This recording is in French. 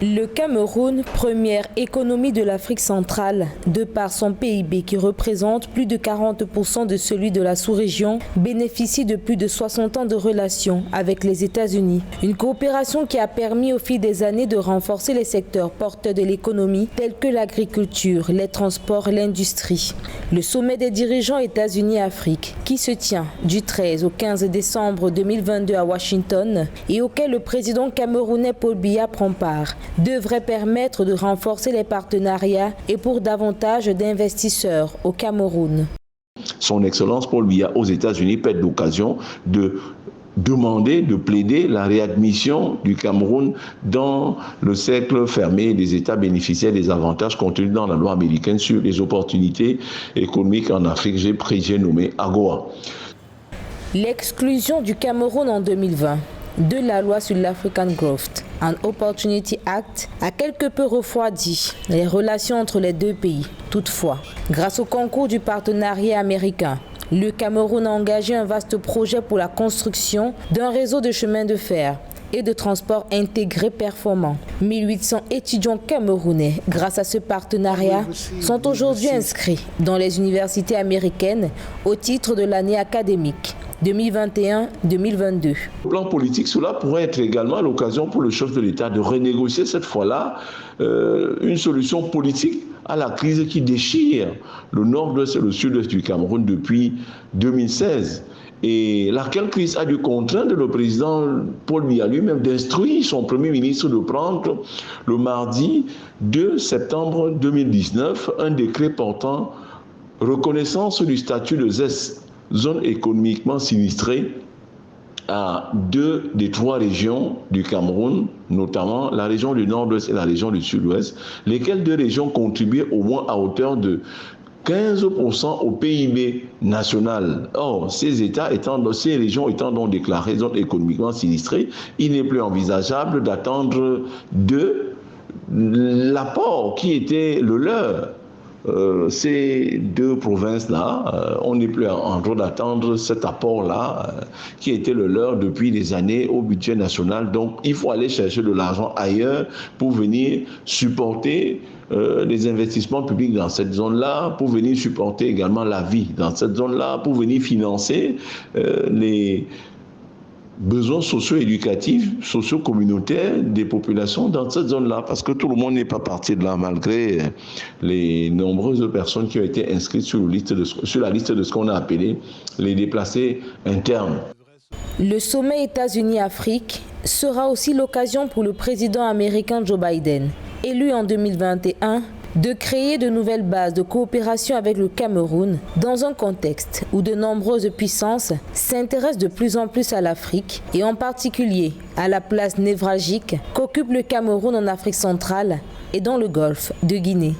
Le Cameroun, première économie de l'Afrique centrale, de par son PIB qui représente plus de 40% de celui de la sous-région, bénéficie de plus de 60 ans de relations avec les États-Unis. Une coopération qui a permis au fil des années de renforcer les secteurs porteurs de l'économie tels que l'agriculture, les transports, l'industrie. Le sommet des dirigeants États-Unis-Afrique, qui se tient du 13 au 15 décembre 2022 à Washington et auquel le président camerounais Paul Biya prend part, devrait permettre de renforcer les partenariats et pour davantage d'investisseurs au Cameroun. Son Excellence Paul Biya aux États-Unis pète l'occasion de demander, de plaider la réadmission du Cameroun dans le cercle fermé des États bénéficiaires des avantages contenus dans la loi américaine sur les opportunités économiques en Afrique, j'ai nommé AGOA. L'exclusion du Cameroun en 2020 de la loi sur l'African Growth and Opportunity Act a quelque peu refroidi les relations entre les deux pays. Toutefois, grâce au concours du partenariat américain, le Cameroun a engagé un vaste projet pour la construction d'un réseau de chemins de fer et de transport intégré performant. 1800 étudiants camerounais, grâce à ce partenariat, sont aujourd'hui inscrits dans les universités américaines au titre de l'année académique 2021-2022. Au plan politique, cela pourrait être également l'occasion pour le chef de l'État de renégocier cette fois-là une solution politique à la crise qui déchire le nord-ouest et le sud-ouest du Cameroun depuis 2016. Et laquelle crise a dû contraindre le président Paul Biya lui-même d'instruire son premier ministre de prendre le mardi 2 septembre 2019 un décret portant reconnaissance du statut de ZES, zone économiquement sinistrée, à 2 des 3 régions du Cameroun, notamment la région du nord-ouest et la région du sud-ouest, lesquelles 2 régions contribuaient au moins à hauteur de 15% au PIB national. Or, ces régions étant donc déclarées zones économiquement sinistrées, il n'est plus envisageable d'attendre de l'apport qui était le leur. Ces 2 provinces-là, on n'est plus en droit d'attendre cet apport-là qui était le leur depuis des années au budget national. Donc, il faut aller chercher de l'argent ailleurs pour venir supporter les investissements publics dans cette zone-là, pour venir supporter également la vie dans cette zone-là, pour venir financer les besoins socio-éducatifs, socio-communautaires des populations dans cette zone-là, parce que tout le monde n'est pas parti de là, malgré les nombreuses personnes qui ont été inscrites sur la liste de ce qu'on a appelé les déplacés internes. Le sommet États-Unis-Afrique sera aussi l'occasion pour le président américain Joe Biden, élu en 2021, de créer de nouvelles bases de coopération avec le Cameroun dans un contexte où de nombreuses puissances s'intéressent de plus en plus à l'Afrique et en particulier à la place névralgique qu'occupe le Cameroun en Afrique centrale et dans le golfe de Guinée.